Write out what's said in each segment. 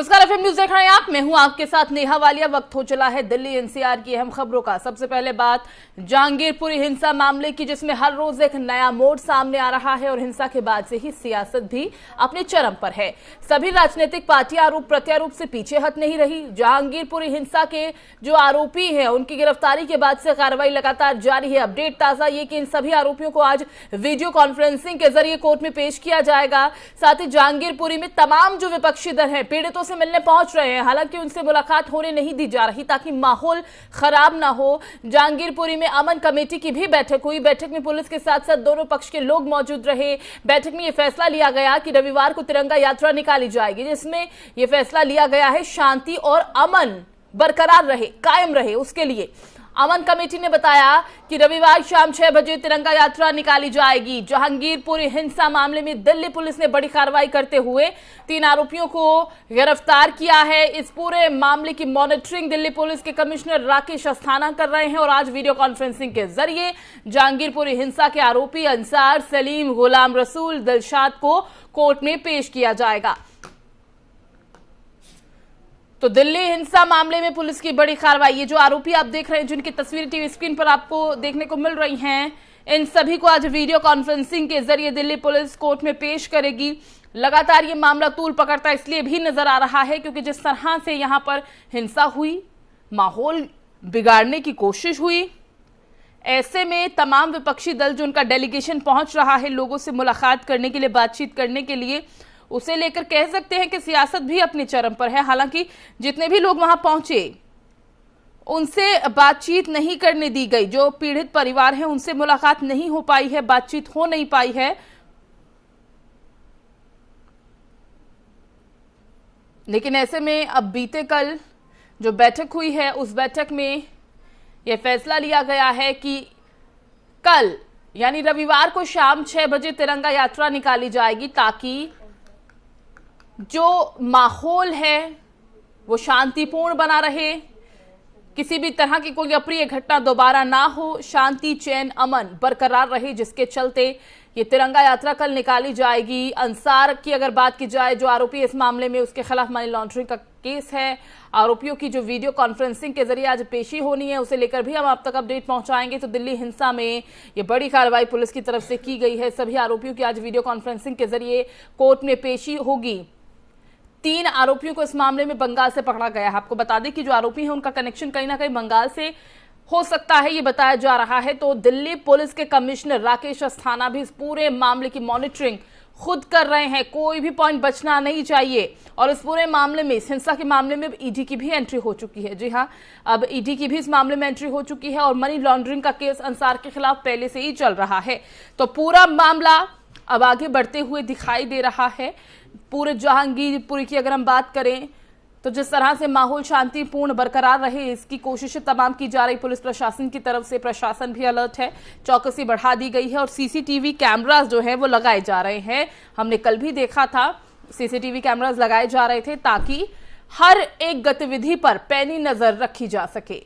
नमस्कार, FM news देख रहे हैं आप। मैं हूं आपके साथ नेहा वालिया। वक्त हो चला है दिल्ली एनसीआर की अहम खबरों का। सबसे पहले बात जहांगीरपुरी हिंसा मामले की, जिसमें हर रोज एक नया मोड़ सामने आ रहा है और हिंसा के बाद से ही सियासत भी अपने चरम पर है। सभी राजनीतिक पार्टियां आरोप प्रत्यारोप से पीछे हट नहीं रही। जहांगीरपुरी हिंसा के जो आरोपी हैं, उनकी गिरफ्तारी के बाद से कार्रवाई लगातार जारी है। अपडेट ताजा ये कि इन सभी आरोपियों को आज वीडियो कॉन्फ्रेंसिंग के जरिए कोर्ट में पेश किया जाएगा। साथ ही जहांगीरपुरी में तमाम जो विपक्षी दल हैं पीड़ितों से मिलने पहुंच रहे हैं। हालांकि उनसे मुलाकात होने नहीं दी जा रही ताकि माहौल खराब ना हो। जहांगीरपुरी में अमन कमेटी की भी बैठक हुई। बैठक में पुलिस के साथ साथ दोनों पक्ष के लोग मौजूद रहे। बैठक में यह फैसला लिया गया कि रविवार को तिरंगा यात्रा निकाली जाएगी, जिसमें यह फैसला लिया गया है शांति और अमन बरकरार रहे, कायम रहे, उसके लिए। अमन कमेटी ने बताया कि रविवार शाम 6 बजे तिरंगा यात्रा निकाली जाएगी। जहांगीरपुरी हिंसा मामले में दिल्ली पुलिस ने बड़ी कार्रवाई करते हुए 3 आरोपियों को गिरफ्तार किया है। इस पूरे मामले की मॉनिटरिंग दिल्ली पुलिस के कमिश्नर राकेश अस्थाना कर रहे हैं और आज वीडियो कॉन्फ्रेंसिंग के जरिए जहांगीरपुरी हिंसा के आरोपी अंसार, सलीम, गुलाम रसूल, दिलशाद को कोर्ट में पेश किया जाएगा। तो दिल्ली हिंसा मामले में पुलिस की बड़ी कार्रवाई। ये जो आरोपी आप देख रहे हैं, जिनकी तस्वीरें टीवी स्क्रीन पर आपको देखने को मिल रही हैं, इन सभी को आज वीडियो कॉन्फ्रेंसिंग के जरिए दिल्ली पुलिस कोर्ट में पेश करेगी। लगातार ये मामला तूल पकड़ता इसलिए भी नजर आ रहा है क्योंकि जिस तरह से यहां पर हिंसा हुई, माहौल बिगाड़ने की कोशिश हुई, ऐसे में तमाम विपक्षी दल जो उनका डेलीगेशन पहुंच रहा है लोगों से मुलाकात करने के लिए, बातचीत करने के लिए, उसे लेकर कह सकते हैं कि सियासत भी अपने चरम पर है। हालांकि जितने भी लोग वहां पहुंचे उनसे बातचीत नहीं करने दी गई। जो पीड़ित परिवार है उनसे मुलाकात नहीं हो पाई है, बातचीत हो नहीं पाई है। लेकिन ऐसे में अब बीते कल जो बैठक हुई है, उस बैठक में यह फैसला लिया गया है कि कल यानी रविवार को शाम 6 बजे तिरंगा यात्रा निकाली जाएगी ताकि जो माहौल है वो शांतिपूर्ण बना रहे, किसी भी तरह की कोई अप्रिय घटना दोबारा ना हो, शांति, चैन, अमन बरकरार रहे, जिसके चलते ये तिरंगा यात्रा कल निकाली जाएगी। अंसार की अगर बात की जाए, जो आरोपी इस मामले में, उसके खिलाफ मनी लॉन्ड्रिंग का केस है। आरोपियों की जो वीडियो कॉन्फ्रेंसिंग के जरिए आज पेशी होनी है, उसे लेकर भी हम आप तक अपडेट पहुंचाएंगे। तो दिल्ली हिंसा में ये बड़ी कार्रवाई पुलिस की तरफ से की गई है। सभी आरोपियों की आज वीडियो कॉन्फ्रेंसिंग के जरिए कोर्ट में पेशी होगी। 3 आरोपियों को इस मामले में बंगाल से पकड़ा गया है। आपको बता दें कि जो आरोपी हैं उनका कनेक्शन कहीं ना कहीं बंगाल से हो सकता है, ये बताया जा रहा है। तो दिल्ली पुलिस के कमिश्नर राकेश अस्थाना भी इस पूरे मामले की मॉनिटरिंग खुद कर रहे हैं। कोई भी पॉइंट बचना नहीं चाहिए। और इस पूरे मामले में, इस हिंसा के मामले में ईडी की भी एंट्री हो चुकी है। जी हाँ, अब ईडी की भी इस मामले में एंट्री हो चुकी है और मनी लॉन्ड्रिंग का केस अंसार के खिलाफ पहले से ही चल रहा है। तो पूरा मामला अब आगे बढ़ते हुए दिखाई दे रहा है। पूरे जहांगीरपुरी की अगर हम बात करें तो जिस तरह से माहौल शांतिपूर्ण बरकरार रहे, इसकी कोशिशें तमाम की जा रही पुलिस प्रशासन की तरफ से। प्रशासन भी अलर्ट है, चौकसी बढ़ा दी गई है और सीसीटीवी कैमरास जो है वो लगाए जा रहे हैं। हमने कल भी देखा था, सीसीटीवी कैमरास लगाए जा रहे थे ताकि हर एक गतिविधि पर पैनी नजर रखी जा सके।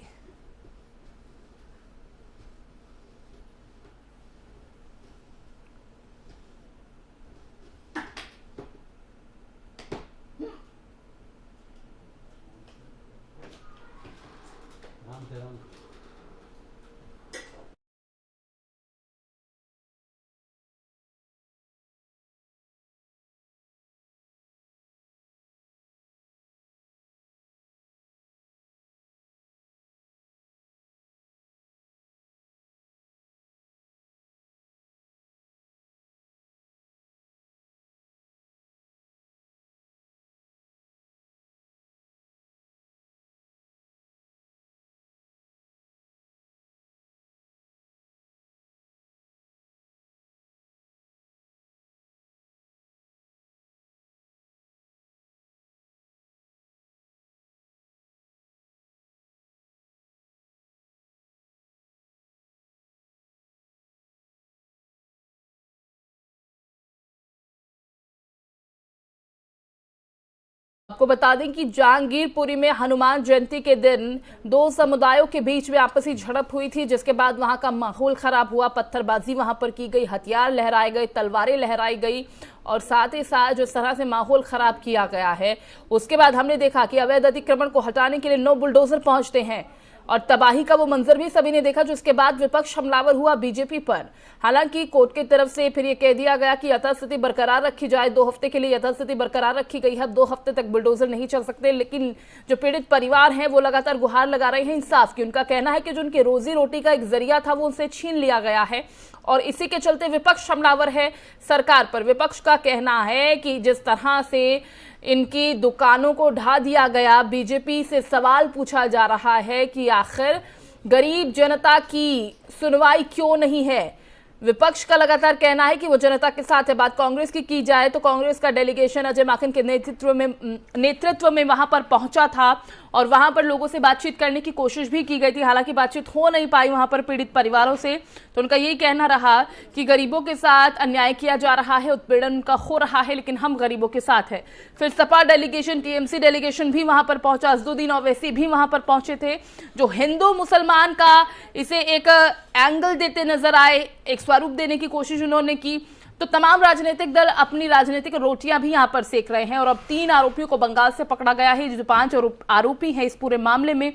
आपको बता दें कि जहांगीरपुरी में हनुमान जयंती के दिन दो समुदायों के बीच में आपसी झड़प हुई थी, जिसके बाद वहां का माहौल खराब हुआ। पत्थरबाजी वहां पर की गई, हथियार लहराए गए, तलवारें लहराई गई और साथ ही साथ जिस तरह से माहौल खराब किया गया है, उसके बाद हमने देखा कि अवैध अतिक्रमण को हटाने के लिए 9 बुलडोजर पहुंचते हैं और तबाही का वो मंजर भी सभी ने देखा, जिसके बाद विपक्ष हमलावर हुआ बीजेपी पर। हालांकि कोर्ट की तरफ से फिर ये कह दिया गया कि यथास्थिति बरकरार रखी जाए। 2 हफ्ते के लिए यथास्थिति बरकरार रखी गई है, 2 हफ्ते तक बुलडोजर नहीं चल सकते। लेकिन जो पीड़ित परिवार हैं वो लगातार गुहार लगा रहे हैं इंसाफ की। उनका कहना है कि जो उनकी रोजी रोटी का एक जरिया था वो उनसे छीन लिया गया है और इसी के चलते विपक्ष हमलावर है सरकार पर। विपक्ष का कहना है कि जिस तरह से इनकी दुकानों को ढा दिया गया, बीजेपी से सवाल पूछा जा रहा है कि आखिर गरीब जनता की सुनवाई क्यों नहीं है। विपक्ष का लगातार कहना है कि वो जनता के साथ है। बात कांग्रेस की जाए तो कांग्रेस का डेलीगेशन अजय माकन के नेतृत्व में वहां पर पहुंचा था और वहां पर लोगों से बातचीत करने की कोशिश भी की गई थी। हालांकि बातचीत हो नहीं पाई वहां पर पीड़ित परिवारों से, तो उनका यही कहना रहा कि गरीबों के साथ अन्याय किया जा रहा है, उत्पीड़न उनका हो रहा है, लेकिन हम गरीबों के साथ है। फिर सपा डेलीगेशन, टीएमसी डेलीगेशन भी वहां पर पहुंचा, असदुद्दीन ओवैसी भी वहां पर पहुंचे थे, जो हिंदू मुसलमान का इसे एक एंगल देते नजर आए, एक स्वरूप देने की कोशिश उन्होंने की। तो तमाम राजनीतिक दल अपनी राजनीतिक रोटियां भी यहां पर सेक रहे हैं और अब 3 आरोपियों को बंगाल से पकड़ा गया है। जो 5 आरोपी हैं इस पूरे मामले में,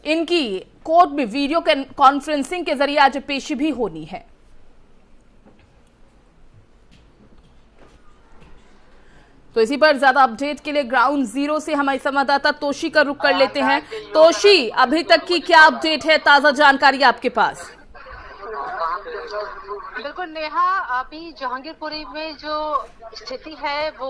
इनकी कोर्ट में वीडियो कॉन्फ्रेंसिंग के जरिए आज पेशी भी होनी है। तो इसी पर ज्यादा अपडेट के लिए ग्राउंड जीरो से हमारे संवाददाता तोशी का रुख कर लेते हैं। तोशी, अभी तक की क्या अपडेट है, ताजा जानकारी आपके पास? बिल्कुल नेहा, अभी जहांगीरपुरी में जो स्थिति है वो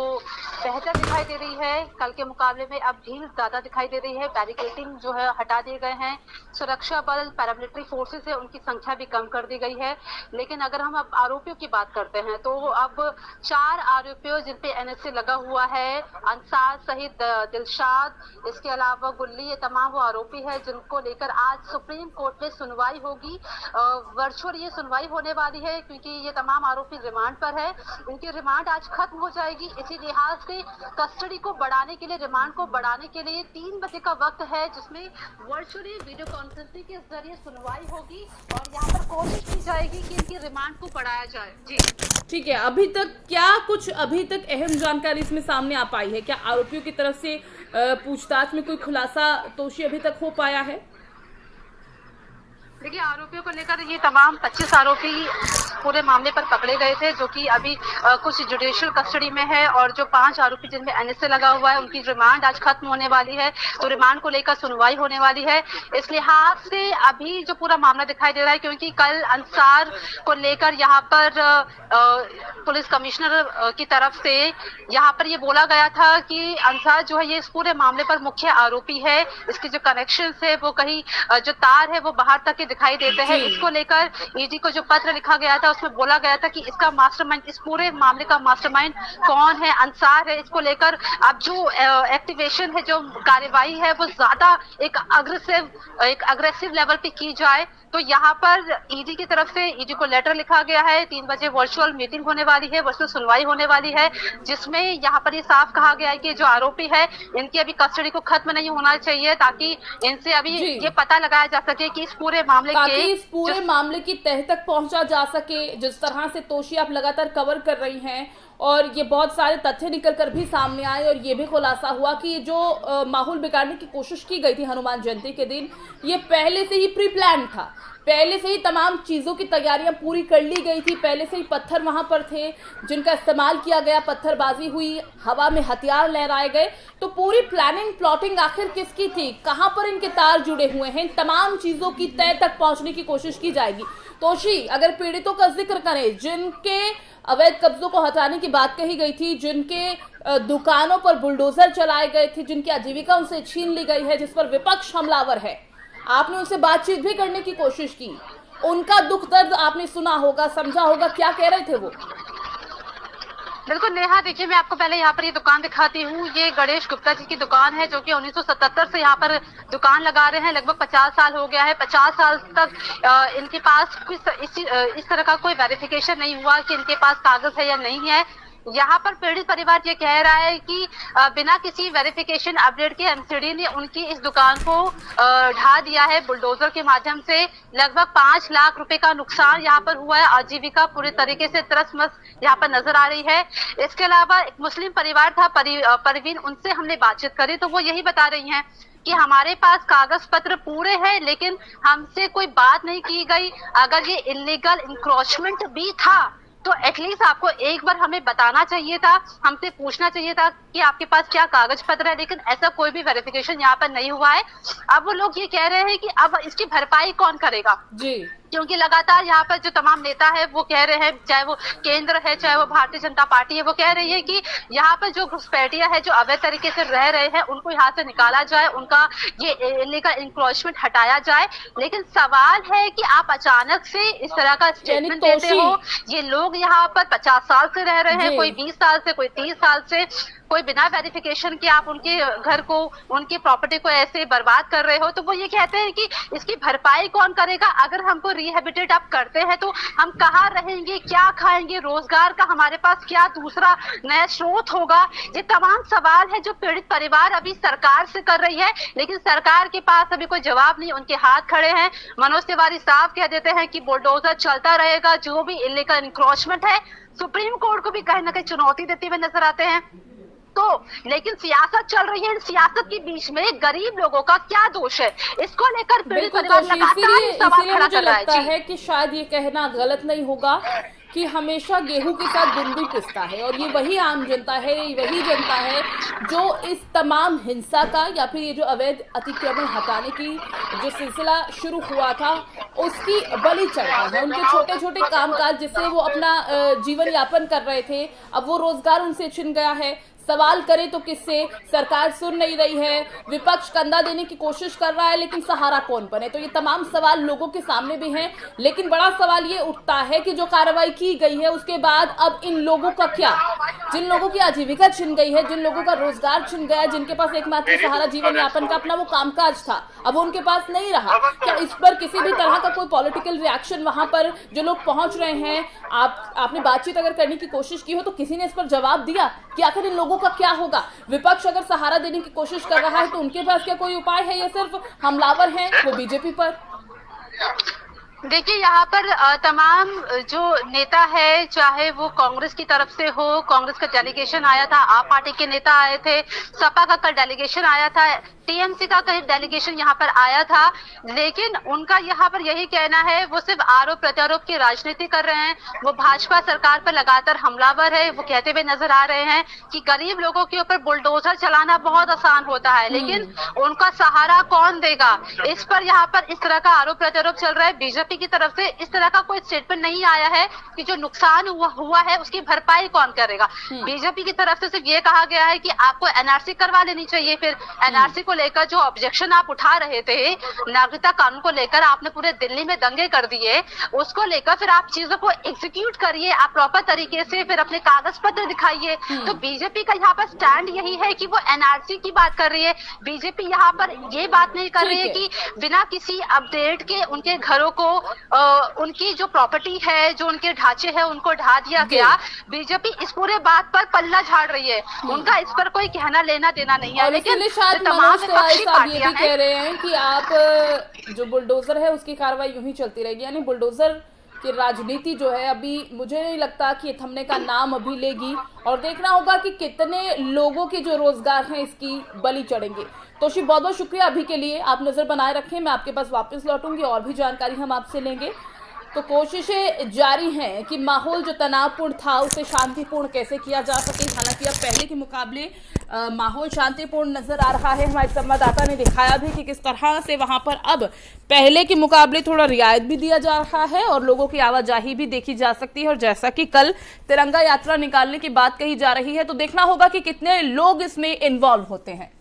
बेहतर दिखाई दे रही है। कल के मुकाबले में अब भीड़ ज्यादा दिखाई दे रही है। बैरिकेडिंग जो है हटा दिए गए हैं, सुरक्षा बल, पैरामिलिट्री फोर्सेस है, उनकी संख्या भी कम कर दी गई है। लेकिन अगर हम अब आरोपियों की बात करते हैं तो अब 4 आरोपियों जिन पे एनएसए लगा हुआ है, अंसार सहित दिलशाद, इसके अलावा गुल्ली, ये तमाम वो आरोपी है जिनको लेकर आज सुप्रीम कोर्ट में सुनवाई होगी। वर्चुअल ये सुनवाई होने वाली है क्योंकि ये तमाम आरोपी रिमांड पर है। उनकी रिमांड आज खत्म हो जाएगी। इसी लिहाज से कस्टडी को बढ़ाने के लिए, रिमांड को बढ़ाने के लिए 3 बजे का वक्त है, जिसमें वर्चुअली वीडियो कॉन्फ्रेंसिंग के जरिए सुनवाई होगी और यहाँ पर कोशिश की जाएगी कि इनकी रिमांड को बढ़ाया जाए। जी ठीक है, अभी तक अहम जानकारी इसमें सामने आ पाई है क्या? आरोपियों की तरफ से पूछताछ में कोई खुलासा तोशी अभी तक हो पाया है? देखिए, आरोपियों को लेकर ये तमाम 25 आरोपी पूरे मामले पर पकड़े गए थे, जो कि अभी कुछ जुडिशियल कस्टडी में है और जो 5 आरोपी जिनमें एनएसए लगा हुआ है उनकी रिमांड आज खत्म होने वाली है। तो रिमांड को लेकर सुनवाई होने वाली है। इस लिहाज से अभी जो पूरा मामला दिखाई दे रहा है, क्योंकि कल अंसार को लेकर यहाँ पर पुलिस कमिश्नर की तरफ से यहाँ पर ये बोला गया था कि अंसार जो है ये इस पूरे मामले पर मुख्य आरोपी है। इसके जो कनेक्शन है वो कहीं जो तार है वो बाहर तक दिखाई देते हैं। इसको लेकर ईडी को जो पत्र लिखा गया था उसमें बोला गया था कि इसका मास्टरमाइंड, इस पूरे मामले का मास्टरमाइंड कौन है, अंसार है। इसको लेकर अब जो एक्टिवेशन है, जो कार्रवाई है वो ज्यादा एक अग्रेसिव लेवल पे की जाए। तो यहाँ पर ईडी की तरफ से ईडी को लेटर लिखा गया है। 3 बजे वर्चुअल मीटिंग होने वाली है, वर्चुअल सुनवाई होने वाली है, जिसमें यहाँ पर ये साफ कहा गया है कि जो आरोपी है इनकी अभी कस्टडी को खत्म नहीं होना चाहिए, ताकि इनसे अभी ये पता लगाया जा सके कि इस पूरे मामले की तह तक पहुंचा जा सके। जिस तरह से तोशी आप लगातार कवर कर रही हैं और ये बहुत सारे तथ्य निकल कर भी सामने आए और ये भी खुलासा हुआ कि जो माहौल बिगाड़ने की कोशिश की गई थी हनुमान जयंती के दिन, ये पहले से ही प्री प्लान था। पहले से ही तमाम चीजों की तैयारियां पूरी कर ली गई थी। पहले से ही पत्थर वहां पर थे जिनका इस्तेमाल किया गया, पत्थरबाजी हुई, हवा में हथियार लहराए गए। तो पूरी प्लानिंग, प्लॉटिंग आखिर किसकी थी, कहां पर इनके तार जुड़े हुए हैं, तमाम चीजों की तय तक पहुंचने की कोशिश की जाएगी। तोशी, अगर पीड़ितों का जिक्र करें, जिनके अवैध कब्जों को हटाने की बात कही गई थी, जिनके दुकानों पर बुलडोजर चलाए गए थे, जिनकी आजीविका उनसे छीन ली गई है, जिस पर विपक्ष हमलावर है, आपने उनसे बातचीत भी करने की कोशिश की, उनका दुख दर्द आपने सुना होगा, समझा होगा, क्या कह रहे थे वो? बिल्कुल नेहा, देखिए मैं आपको पहले यहाँ पर ये दुकान दिखाती हूँ। ये गणेश गुप्ता जी की दुकान है, जो कि 1977 से यहाँ पर दुकान लगा रहे हैं। लगभग 50 साल हो गया है। 50 साल तक इनके पास इस तरह का कोई वेरिफिकेशन नहीं हुआ कि इनके पास कागज है या नहीं है। यहाँ पर पीड़ित परिवार ये कह रहा है कि बिना किसी वेरिफिकेशन अपडेट के एमसीडी ने उनकी इस दुकान को ढा दिया है बुलडोजर के माध्यम से। लगभग 5 लाख रुपए का नुकसान यहाँ पर हुआ है। आजीविका पूरी तरीके से त्रस्त यहाँ पर नजर आ रही है। इसके अलावा एक मुस्लिम परिवार था परवीन, उनसे हमने बातचीत करी तो वो यही बता रही हैं कि हमारे पास कागज पत्र पूरे हैं लेकिन हमसे कोई बात नहीं की गई। अगर ये इलीगल इंक्रोचमेंट भी था तो एटलीस्ट आपको एक बार हमें बताना चाहिए था, हमसे पूछना चाहिए था कि आपके पास क्या कागज पत्र है, लेकिन ऐसा कोई भी वेरिफिकेशन यहाँ पर नहीं हुआ है। अब वो लोग ये कह रहे हैं कि अब इसकी भरपाई कौन करेगा जी, क्योंकि लगातार यहाँ पर जो तमाम नेता है वो कह रहे हैं, चाहे वो केंद्र है चाहे वो भारतीय जनता पार्टी है, वो कह रही है कि यहाँ पर जो घुसपैठिया है जो अवैध तरीके से रह रहे हैं उनको यहाँ से निकाला जाए, उनका ये इलीगल इंक्रोचमेंट हटाया जाए। लेकिन सवाल है कि आप अचानक से इस तरह का स्टेटमेंट देते हो। ये लोग यहाँ पर 50 साल से रह रहे हैं, कोई 20 साल से, कोई 30 साल से, कोई बिना वेरिफिकेशन के आप उनके घर को, उनकी प्रॉपर्टी को ऐसे बर्बाद कर रहे हो। तो वो ये कहते हैं कि इसकी भरपाई कौन करेगा? अगर हमको रिहेबिलिटेट आप करते हैं तो हम कहाँ रहेंगे, क्या खाएंगे, रोजगार का हमारे पास क्या दूसरा नया स्रोत होगा? ये तमाम सवाल है जो पीड़ित परिवार अभी सरकार से कर रही है, लेकिन सरकार के पास अभी कोई जवाब नहीं, उनके हाथ खड़े हैं। मनोज तिवारी साफ कह देते हैं कि बुलडोजर चलता रहेगा, जो भी इलीगल इंक्रोचमेंट है सुप्रीम कोर्ट को भी कहीं ना कहीं चुनौती देते हुए नजर आते हैं। तो लेकिन सियासत चल रही है, सियासत के बीच में गरीब लोगों का क्या दोष है, इसको लेकर पीड़ित परिवार लगातार सवाल खड़ा कर रहा है कि शायद ये कहना गलत नहीं होगा कि हमेशा गेहूं के साथ गुंदी पिसता है, और ये वही आम जनता है, वही जनता है जो इस तमाम हिंसा का या फिर ये जो अवैध अतिक्रमण हटाने की जो सिलसिला शुरू हुआ था उसकी बलि चढ़ा है। उनके छोटे छोटे कामकाज जिससे वो अपना जीवन यापन कर रहे थे, अब वो रोजगार उनसे छिन गया है। सवाल करें तो किससे? सरकार सुन नहीं रही है, विपक्ष कंधा देने की कोशिश कर रहा है, लेकिन सहारा कौन बने? तो ये तमाम सवाल लोगों के सामने भी हैं, लेकिन बड़ा सवाल ये उठता है कि जो कार्रवाई की गई है उसके बाद अब इन लोगों का क्या? जिन लोगों की आजीविका छिन गई है, जिन लोगों का रोजगार छिन गया, जिनके पास एकमात्र सहारा जीवन यापन का अपना वो कामकाज था, अब वो उनके पास नहीं रहा। क्या इस पर किसी भी तरह का कोई पॉलिटिकल रिएक्शन वहां पर जो लोग पहुंच रहे हैं, आपने बातचीत अगर करने की कोशिश की हो तो किसी ने इस पर जवाब दिया कि आखिर इन लोगों का क्या होगा? विपक्ष अगर सहारा देने की कोशिश कर रहा है तो उनके पास क्या कोई उपाय है? ये सिर्फ हमलावर हैं वो बीजेपी पर। देखिए, यहाँ पर तमाम जो नेता है, चाहे वो कांग्रेस की तरफ से हो, कांग्रेस का डेलीगेशन आया था, आप पार्टी के नेता आए थे, सपा का कल डेलीगेशन आया था, टीएमसी का कहीं डेलीगेशन यहाँ पर आया था, लेकिन उनका यहाँ पर यही कहना है, वो सिर्फ आरोप प्रत्यारोप की राजनीति कर रहे हैं। वो भाजपा सरकार पर लगातार हमलावर है। वो कहते हुए नजर आ रहे हैं कि गरीब लोगों के ऊपर बुलडोजर चलाना बहुत आसान होता है, लेकिन उनका सहारा कौन देगा? इस पर यहाँ पर इस तरह का आरोप प्रत्यारोप चल रहा है। बीजेपी की तरफ से इस तरह का कोई स्टेटमेंट नहीं आया है कि जो नुकसान हुआ है उसकी भरपाई कौन करेगा। बीजेपी की तरफ से सिर्फ ये कहा गया है कि आपको एनआरसी करवा लेनी चाहिए। फिर एनआरसी को लेकर जो ऑब्जेक्शन आप उठा रहे थे, नागरिकता कानून को लेकर आपने पूरे दिल्ली में दंगे कर दिए, उसको लेकर फिर आप चीजों को एग्जीक्यूट करिए, आप प्रॉपर तरीके से फिर अपने कागज पत्र दिखाइए। तो बीजेपी का यहाँ पर स्टैंड यही है कि वो एनआरसी की बात कर रही है। बीजेपी यहाँ पर ये बात नहीं कर रही है कि बिना किसी अपडेट के उनके घरों को, उनकी जो प्रॉपर्टी है, जो उनके ढांचे हैं, उनको ढा दिया गया। बीजेपी इस पूरे बात पर पल्ला झाड़ रही है, उनका इस पर कोई कहना लेना देना नहीं है। लेकिन तमाम विपक्षी पार्टियां ये भी कह रहे हैं कि आप जो बुलडोजर है उसकी कार्रवाई यूं ही चलती रहेगी, यानी बुलडोजर की राजनीति जो है अभी मुझे नहीं लगता कि थमने का नाम अभी लेगी, और देखना होगा कि कितने लोगों के जो रोजगार हैं इसकी बलि चढ़ेंगे। तोशी, बहुत बहुत शुक्रिया अभी के लिए, आप नजर बनाए रखें, मैं आपके पास वापस लौटूंगी और भी जानकारी हम आपसे लेंगे। तो कोशिशें जारी हैं कि माहौल जो तनावपूर्ण था उसे शांतिपूर्ण कैसे किया जा सके। हालांकि अब पहले के मुकाबले माहौल शांतिपूर्ण नजर आ रहा है। हमारे संवाददाता ने दिखाया भी कि किस तरह से वहां पर अब पहले के मुकाबले थोड़ा रियायत भी दिया जा रहा है और लोगों की आवाजाही भी देखी जा सकती है। और जैसा कि कल तिरंगा यात्रा निकालने की बात कही जा रही है, तो देखना होगा कि कितने लोग इसमें इन्वॉल्व होते हैं।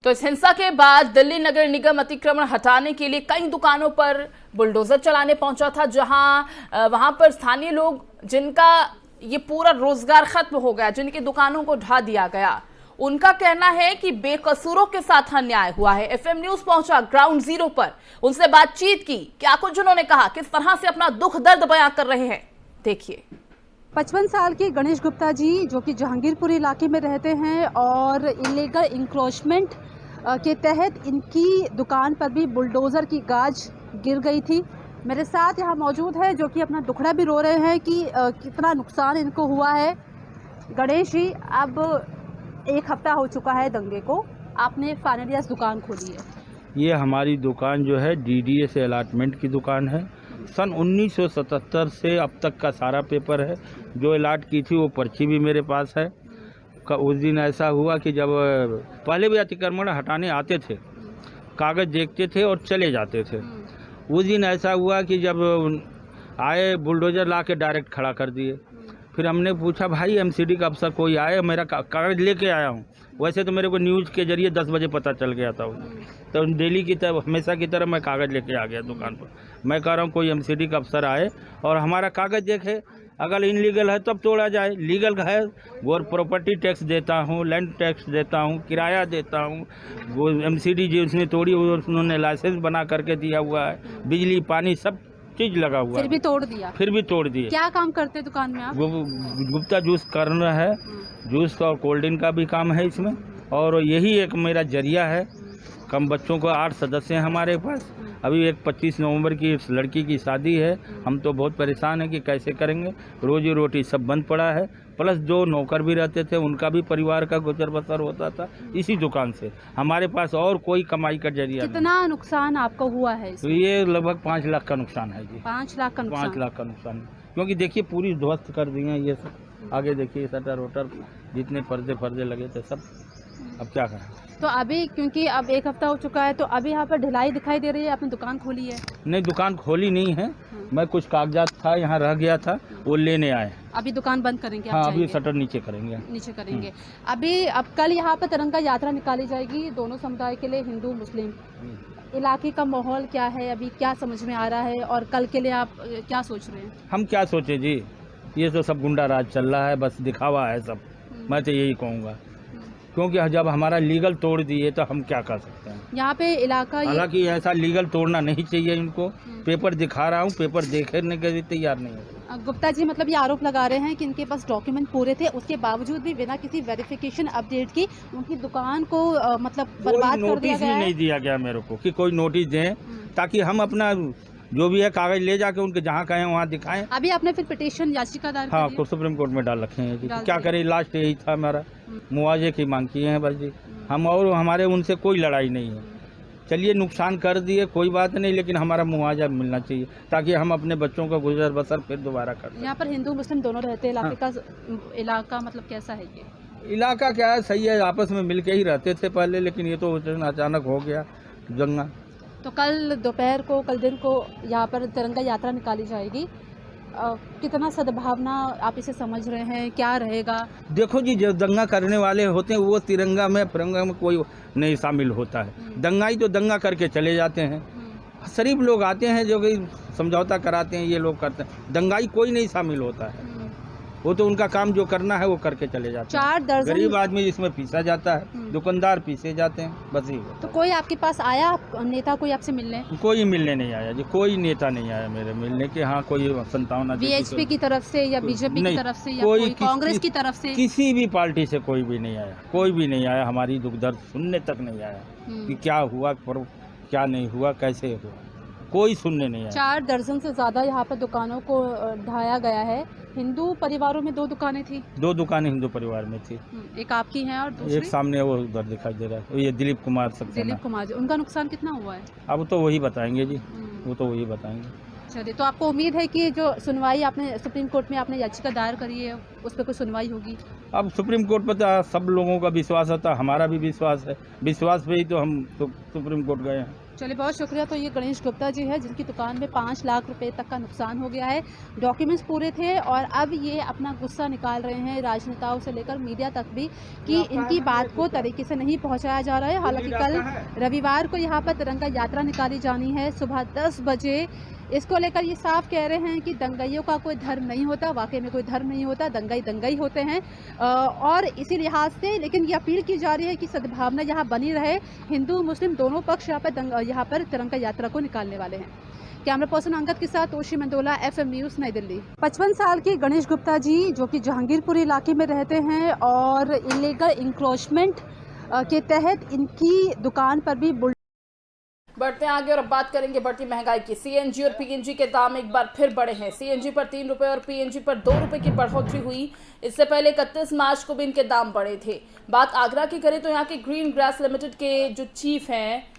तो इस हिंसा के बाद दिल्ली नगर निगम अतिक्रमण हटाने के लिए कई दुकानों पर बुलडोजर चलाने पहुंचा था, जहां वहां पर स्थानीय लोग, जिनका ये पूरा रोजगार खत्म हो गया, जिनकी दुकानों को ढा दिया गया। उनका कहना है कि बेकसूरों के साथ अन्याय हुआ है। एफएम न्यूज पहुंचा ग्राउंड जीरो पर, उनसे बातचीत की, क्या कुछ उन्होंने कहा, किस तरह से अपना दुख दर्द बयां कर रहे हैं, देखिए। 55 साल के गणेश गुप्ता जी जो कि जहांगीरपुर इलाके में रहते हैं और इलीगल इंक्रोचमेंट के तहत इनकी दुकान पर भी बुलडोज़र की गाज गिर गई थी। मेरे साथ यहाँ मौजूद है जो कि अपना दुखड़ा भी रो रहे हैं कि कितना नुकसान इनको हुआ है। गणेश जी, अब 1 हफ्ता हो चुका है दंगे को, आपने फाइनली दुकान खोली है। ये हमारी दुकान जो है डीडीए से अलाटमेंट की दुकान है। सन 1977 से अब तक का सारा पेपर है, जो अलाट की थी वो पर्ची भी मेरे पास है। उस दिन ऐसा हुआ कि जब पहले भी अतिक्रमण हटाने आते थे, कागज़ देखते थे और चले जाते थे। उस दिन ऐसा हुआ कि जब आए बुलडोज़र ला के डायरेक्ट खड़ा कर दिए। फिर हमने पूछा, भाई एमसीडी का अफसर कोई आए, मेरा कागज़ लेके आया हूँ। वैसे तो मेरे को न्यूज़ के जरिए 10 बजे पता चल गया था। तो डेली की तरह, हमेशा की तरह मैं कागज़ लेके आ गया दुकान पर। मैं कह रहा हूँ कोई एमसीडी का अफसर आए और हमारा कागज़ देखे, अगर इनलीगल है तब तोड़ा जाए, लीगल है वो प्रॉपर्टी टैक्स देता हूँ, लैंड टैक्स देता हूँ, किराया देता हूँ। वो एमसीडी जो उसने तोड़ी उन्होंने लाइसेंस बना करके दिया हुआ है, बिजली पानी सब चीज़ लगा हुआ है। फिर भी तोड़ दिया? फिर भी तोड़ दिए। क्या काम करते हैं दुकान में आप? वो गुप्ता जूस करना है, जूस का और कोल्ड ड्रिंक का भी काम है इसमें, और यही एक मेरा जरिया है। कम बच्चों को 8 सदस्य हैं हमारे पास। अभी एक 25 नवंबर की लड़की की शादी है। हम तो बहुत परेशान हैं कि कैसे करेंगे, रोजी रोटी सब बंद पड़ा है। प्लस जो नौकर भी रहते थे उनका भी परिवार का गुजर बसर होता था इसी दुकान से। हमारे पास और कोई कमाई का जरिया नहीं। कितना नुकसान आपको हुआ है तो ये लगभग 5 लाख का नुकसान है जी। 5 लाख का नुकसान? 5 लाख का नुकसान है, क्योंकि देखिए पूरी ध्वस्त कर दी है ये सब। आगे देखिए शटर वटर जितने पर्दे लगे थे सब, अब क्या करें। तो अभी क्योंकि अब 1 हफ्ता हो चुका है, तो अभी यहाँ पर ढिलाई दिखाई दे रही है, आपने दुकान खोली है? नहीं, दुकान खोली नहीं है। मैं कुछ कागजात था यहाँ रह गया था, वो लेने आए। अभी दुकान बंद करेंगे आप? हाँ, अभी शटर नीचे करेंगे। नीचे करेंगे। अभी अब कल यहाँ पर तिरंगा यात्रा निकाली जाएगी दोनों समुदाय के लिए, हिंदू मुस्लिम। इलाके का माहौल क्या है अभी, क्या समझ में आ रहा है, और कल के लिए आप क्या सोच रहे हैं? हम क्या सोचे जी, ये तो सब गुंडा राज चल रहा है, बस दिखावा है सब। मैं तो यही कहूँगा, क्योंकि जब हमारा लीगल तोड़ दिए तो हम क्या कर सकते हैं। यहाँ पे इलाका, हालांकि ऐसा लीगल तोड़ना नहीं चाहिए इनको। पेपर दिखा रहा हूँ, पेपर देखने के लिए तैयार नहीं है। गुप्ता जी मतलब ये आरोप लगा रहे हैं कि इनके पास डॉक्यूमेंट पूरे थे, उसके बावजूद भी बिना किसी वेरिफिकेशन अपडेट की उनकी दुकान को मतलब बर्बाद कर दिया गया है। नहीं दिया गया मेरे को कि कोई नोटिस दें, ताकि हम अपना जो भी है कागज ले जाके उनके जहाँ कहें वहाँ दिखाएं। अभी आपने फिर पिटीशन याचिका दायर हाँ, सुप्रीम कोर्ट में डाल रखे हैं जी। क्या करें, लास्ट यही था हमारा, मुआवजे की मांग किए हैं बस जी हम, और हमारे उनसे कोई लड़ाई नहीं है। चलिए नुकसान कर दिए कोई बात नहीं, लेकिन हमारा मुआवजा मिलना चाहिए ताकि हम अपने बच्चों का गुजर बसर फिर दोबारा कर सकें। यहाँ पर हिंदू मुस्लिम दोनों रहते हैं। इलाके का इलाका मतलब कैसा है ये? इलाका क्या है, सही है, आपस में मिल के ही रहते थे पहले, लेकिन ये तो अचानक हो गया दंगा। तो कल दोपहर को, कल दिन को यहाँ पर तिरंगा यात्रा निकाली जाएगी। कितना सद्भावना आप इसे समझ रहे हैं, क्या रहेगा? देखो जी, जो दंगा करने वाले होते हैं वो तिरंगा में कोई नहीं शामिल होता है। दंगाई तो दंगा करके चले जाते हैं। शरीफ लोग आते हैं जो कि समझौता कराते हैं, ये लोग करते हैं। दंगाई कोई नहीं शामिल होता है, वो तो उनका काम जो करना है वो करके चले जाते हैं। 4 दर्जन गरीब आदमी इसमें पीसा जाता है, दुकानदार पीसे जाते हैं, बस ही। तो कोई आपके पास आया नेता, कोई आपसे मिलने? कोई मिलने नहीं आया जी, कोई नेता नहीं आया मेरे मिलने के। हाँ, कोई संतावना बीएचपी की तरफ से या बीजेपी की तरफ से या कोई कांग्रेस की तरफ से? किसी भी पार्टी से कोई भी नहीं आया, कोई भी नहीं आया। हमारी दुख दर्द सुनने तक नहीं आया कि क्या हुआ, क्या नहीं हुआ, कैसे हुआ, कोई सुनने नहीं आया। 4 दर्जन से ज़्यादा यहाँ पर दुकानों को ढाया गया है। हिंदू परिवारों में 2 दुकानें थी? 2 दुकानें हिंदू परिवार में थी। एक आपकी है और दूसरी? एक सामने वो उधर दिखाई दे रहा है, ये दिलीप कुमार सक्सेना। दिलीप कुमार जी, उनका नुकसान कितना हुआ है? अब तो वही बताएंगे जी, वो तो वही बताएंगे। चलिए, तो आपको उम्मीद है कि जो सुनवाई आपने सुप्रीम कोर्ट में आपने याचिका दायर करी है उस पर कोई सुनवाई होगी? अब सुप्रीम कोर्ट पर तो सब लोगों का विश्वास होता, हमारा भी विश्वास है, विश्वास पे ही तो हम सुप्रीम कोर्ट गए हैं। चलिए, बहुत शुक्रिया। तो ये गणेश गुप्ता जी है जिनकी दुकान में 5 लाख रुपए तक का नुकसान हो गया है। डॉक्यूमेंट्स पूरे थे और अब ये अपना गुस्सा निकाल रहे हैं राजनेताओं से लेकर मीडिया तक भी कि इनकी बात को तरीके से नहीं पहुंचाया जा रहा है। हालांकि कल रविवार को यहाँ पर तिरंगा यात्रा निकाली जानी है। सुबह 10 बजे इसको लेकर ये साफ कह रहे हैं कि दंगाइयों का कोई धर्म नहीं होता, वाकई में कोई धर्म नहीं होता, दंगाई दंगाई होते हैं। और इसी लिहाज से लेकिन ये अपील की जा रही है कि सद्भावना यहाँ बनी रहे। हिंदू मुस्लिम दोनों पक्ष यहाँ पर तिरंगा यात्रा को निकालने वाले हैं। कैमरा पर्सन अंगद के साथ तोशी मंडोला, FM न्यूज़, नई दिल्ली। 55 साल के गणेश गुप्ता जी जो कि जहांगीरपुर इलाके में रहते हैं और इलीगल इंक्रोचमेंट के तहत इनकी दुकान पर भी बढ़ते हैं आगे और अब बात करेंगे बढ़ती महंगाई की। CNG और PNG के दाम एक बार फिर बढ़े हैं। CNG पर 3 रुपए और PNG पर 2 रुपए की बढ़ोतरी हुई। इससे पहले 31 मार्च को भी इनके दाम बढ़े थे। बात आगरा की करें तो यहाँ के ग्रीन ग्रास लिमिटेड के जो चीफ हैं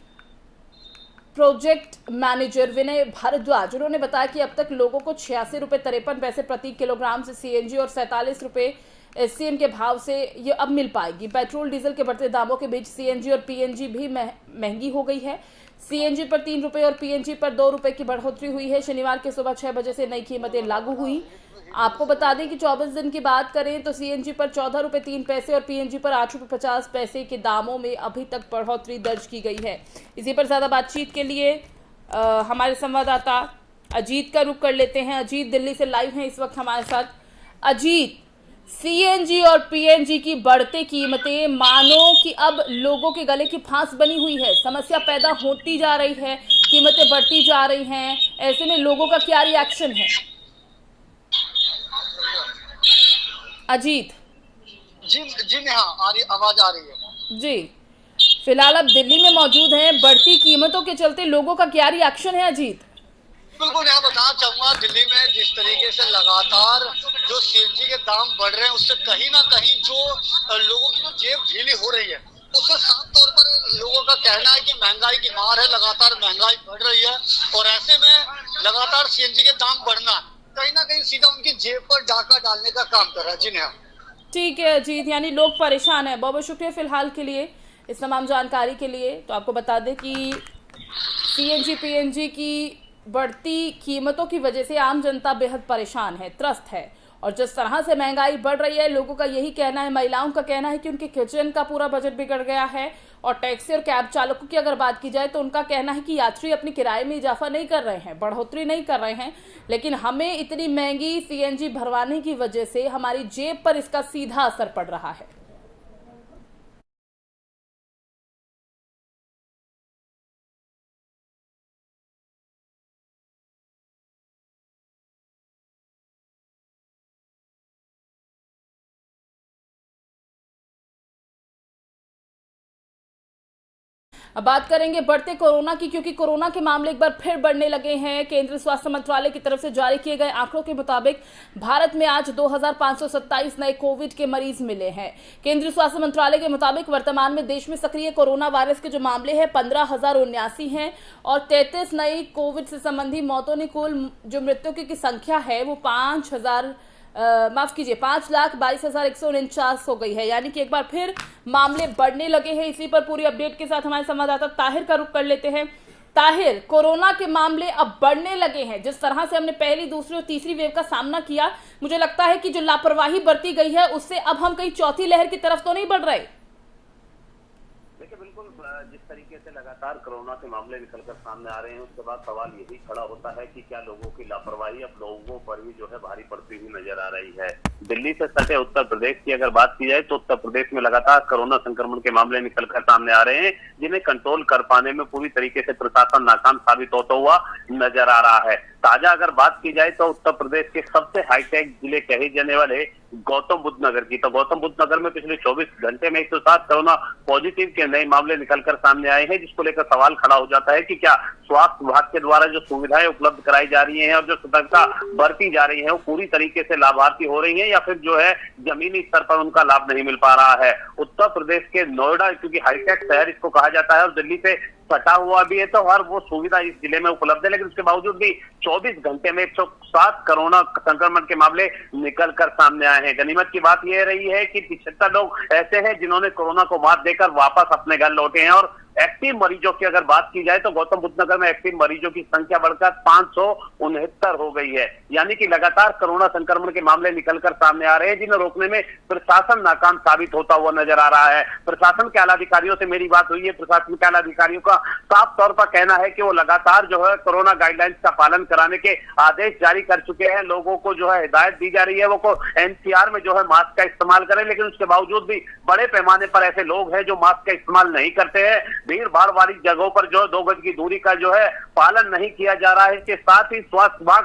प्रोजेक्ट मैनेजर विनय भारद्वाज, उन्होंने बताया कि अब तक लोगों को 86 रुपये 53 पैसे प्रति किलोग्राम से CNG और 47 रुपये SCM के भाव से ये अब मिल पाएगी। पेट्रोल डीजल के बढ़ते दामों के बीच CNG और PNG भी महंगी हो गई है। CNG पर 3 रुपये और PNG पर 2 रुपये की बढ़ोतरी हुई है। शनिवार के सुबह 6 बजे से नई कीमतें लागू हुई। आपको बता दें कि 24 दिन की बात करें तो CNG पर 14 रुपये 3 पैसे और PNG पर 8 रुपये 50 पैसे के दामों में अभी तक बढ़ोतरी दर्ज की गई है। इसी पर ज़्यादा बातचीत के लिए हमारे संवाददाता अजीत का रुख कर लेते हैं। अजीत दिल्ली से लाइव हैं इस वक्त हमारे साथ। अजीत, CNG और PNG की बढ़ते कीमतें मानो कि अब लोगों के गले की फांस बनी हुई है। समस्या पैदा होती जा रही है, कीमतें बढ़ती जा रही हैं। ऐसे में लोगों का क्या रिएक्शन है? अजीत जी हाँ, आवाज आ रही है जी। फिलहाल अब दिल्ली में मौजूद हैं। बढ़ती कीमतों के चलते लोगों का क्या रिएक्शन है अजीत? बिल्कुल, यहाँ बताना चाहूंगा दिल्ली में जिस तरीके से लगातार जो CNG के दाम बढ़ रहे हैं उससे कहीं ना कहीं जो लोगों की जो जेब ढीली हो रही है उससे साफ तौर पर लोगों का कहना है कि महंगाई की मार है, लगातार महंगाई बढ़ रही है और ऐसे में लगातार CNG के दाम बढ़ना कहीं ना कहीं सीधा उनकी जेब पर डाका डालने का काम कर रहा है। जी हाँ, ठीक है अजीत, यानी लोग परेशान हैं। बहुत बहुत शुक्रिया फिलहाल के लिए, इस तमाम जानकारी के लिए। तो आपको बता दें कि CNG PNG की बढ़ती कीमतों की वजह से आम जनता बेहद परेशान है, त्रस्त है। और जिस तरह से महंगाई बढ़ रही है, लोगों का यही कहना है, महिलाओं का कहना है कि उनके किचन का पूरा बजट बिगड़ गया है। और टैक्सी और कैब चालकों की अगर बात की जाए तो उनका कहना है कि यात्री अपने किराए में इजाफा नहीं कर रहे हैं, बढ़ोतरी नहीं कर रहे हैं, लेकिन हमें इतनी महंगी CNG भरवाने की वजह से हमारी जेब पर इसका सीधा असर पड़ रहा है। अब बात करेंगे बढ़ते कोरोना की, क्योंकि कोरोना के मामले एक बार फिर बढ़ने लगे हैं। केंद्रीय स्वास्थ्य मंत्रालय की तरफ से जारी किए गए आंकड़ों के मुताबिक भारत में आज 2527 नए कोविड के मरीज मिले हैं। केंद्रीय स्वास्थ्य मंत्रालय के मुताबिक वर्तमान में देश में सक्रिय कोरोना वायरस के जो मामले हैं 15,079 हैं और 33 नई कोविड से संबंधी मौतों ने कुल जो मृत्यु की संख्या है वो 5,22,149 हो गई है। यानी कि एक बार फिर मामले बढ़ने लगे हैं। इसी पर पूरी अपडेट के साथ हमारे संवाददाता ताहिर का रुख कर लेते हैं। ताहिर, कोरोना के मामले अब बढ़ने लगे हैं। जिस तरह से हमने पहली, दूसरी और तीसरी वेव का सामना किया, मुझे लगता है कि जो लापरवाही बरती गई है उससे अब हम कहीं चौथी लहर की तरफ तो नहीं बढ़ रहे। देखिए, बिल्कुल जिस तरीके से लगातार कोरोना के मामले निकलकर सामने आ रहे हैं उसके बाद सवाल यही खड़ा होता है कि क्या लोगों की लापरवाही अब लोगों पर ही जो है भारी पड़ती हुई नजर आ रही है। दिल्ली से सटे उत्तर प्रदेश की अगर बात की जाए तो उत्तर प्रदेश में लगातार कोरोना संक्रमण के मामले निकलकर सामने आ रहे हैं, जिन्हें कंट्रोल कर पाने में पूरी तरीके से प्रशासन नाकाम साबित होता हुआ नजर आ रहा है। ताजा अगर बात की जाए तो उत्तर प्रदेश के सबसे हाईटेक जिले कहे जाने वाले गौतम बुद्ध नगर की, तो गौतम बुद्ध नगर में पिछले 24 घंटे में 107 कोरोना पॉजिटिव के नए मामले निकलकर सामने आए हैं, जिसको लेकर सवाल खड़ा हो जाता है कि क्या स्वास्थ्य विभाग के द्वारा जो सुविधाएं उपलब्ध कराई जा रही हैं और जो सतर्कता बरती जा रही है वो पूरी तरीके से लाभार्थी हो रही है या फिर जो है जमीनी स्तर पर उनका लाभ नहीं मिल पा रहा है। उत्तर प्रदेश के नोएडा, क्योंकि हाईटेक शहर इसको कहा जाता है और दिल्ली से सटा हुआ भी है, तो हर वो सुविधा इस जिले में उपलब्ध है, लेकिन उसके बावजूद भी 24 घंटे में 107 कोरोना संक्रमण के मामले निकल कर सामने आए हैं। गनीमत की बात यह रही है कि 75 लोग ऐसे हैं जिन्होंने कोरोना को मात देकर वापस अपने घर लौटे हैं और एक्टिव मरीजों की अगर बात की जाए तो गौतम बुद्ध नगर में एक्टिव मरीजों की संख्या बढ़कर 569 हो गई है। यानी कि लगातार कोरोना संक्रमण के मामले निकलकर सामने आ रहे हैं, जिन्हें रोकने में प्रशासन नाकाम साबित होता हुआ नजर आ रहा है। प्रशासन के आला अधिकारियों से मेरी बात हुई है। प्रशासन के आला अधिकारियों का साफ तौर पर कहना है कि वो लगातार जो है कोरोना गाइडलाइंस का पालन कराने के आदेश जारी कर चुके हैं। लोगों को जो है हिदायत दी जा रही है वो को एनसीआर में जो है मास्क का इस्तेमाल करें, लेकिन उसके बावजूद भी बड़े पैमाने पर ऐसे लोग हैं जो मास्क का इस्तेमाल नहीं करते हैं। भीड़ भाड़ वाली जगहों पर जो 2 गज की दूरी का जो है पालन नहीं किया जा रहा है। इसके साथ ही स्वास्थ्य विभाग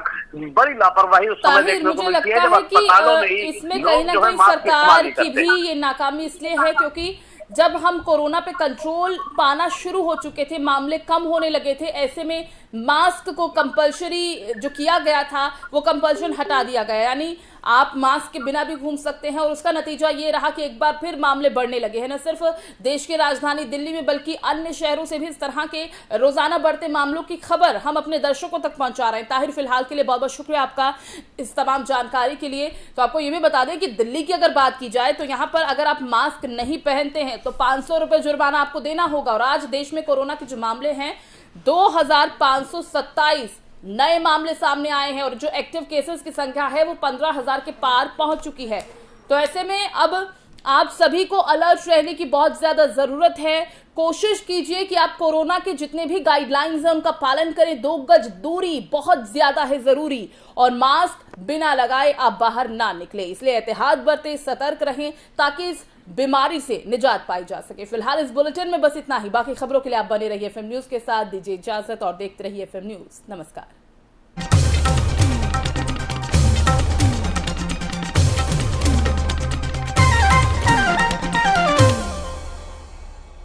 बड़ी लापरवाही उस समय देखने को मिलती है जब अस्पतालों में ही इसमें कहीं ना कहीं सरकार की भी ये नाकामी इसलिए है क्योंकि जब हम कोरोना पे कंट्रोल पाना शुरू हो चुके थे, मामले कम होने लगे थे, ऐसे में मास्क को कंपलसरी जो किया गया था वो कंपल्शन हटा दिया गया। यानी आप मास्क के बिना भी घूम सकते हैं और उसका नतीजा ये रहा कि एक बार फिर मामले बढ़ने लगे हैं। न सिर्फ देश की राजधानी दिल्ली में बल्कि अन्य शहरों से भी इस तरह के रोजाना बढ़ते मामलों की खबर हम अपने दर्शकों तक पहुंचा रहे हैं। ताहिर, फिलहाल के लिए बहुत बहुत शुक्रिया आपका इस तमाम जानकारी के लिए। तो आपको ये भी बता दें कि दिल्ली की अगर बात की जाए तो यहाँ पर अगर आप मास्क नहीं पहनते हैं तो 500 रुपये जुर्माना आपको देना होगा। और आज देश में कोरोना के जो मामले हैं 2527 नए मामले सामने आए हैं और जो एक्टिव केसेस की संख्या है वो 15,000 के पार पहुंच चुकी है। तो ऐसे में अब आप सभी को अलर्ट रहने की बहुत ज्यादा जरूरत है। कोशिश कीजिए कि आप कोरोना के जितने भी गाइडलाइंस हैं उनका पालन करें। 2 गज दूरी बहुत ज्यादा है जरूरी और मास्क बिना लगाए आप बाहर ना निकले। इसलिए एहतियात बरतें, सतर्क रहें ताकि इस बीमारी से निजात पाई जा सके। फिलहाल इस बुलेटिन में बस इतना ही। बाकी खबरों के लिए आप बने रहिए FM न्यूज के साथ। दीजिए इजाजत और देखते रहिए FM न्यूज। नमस्कार।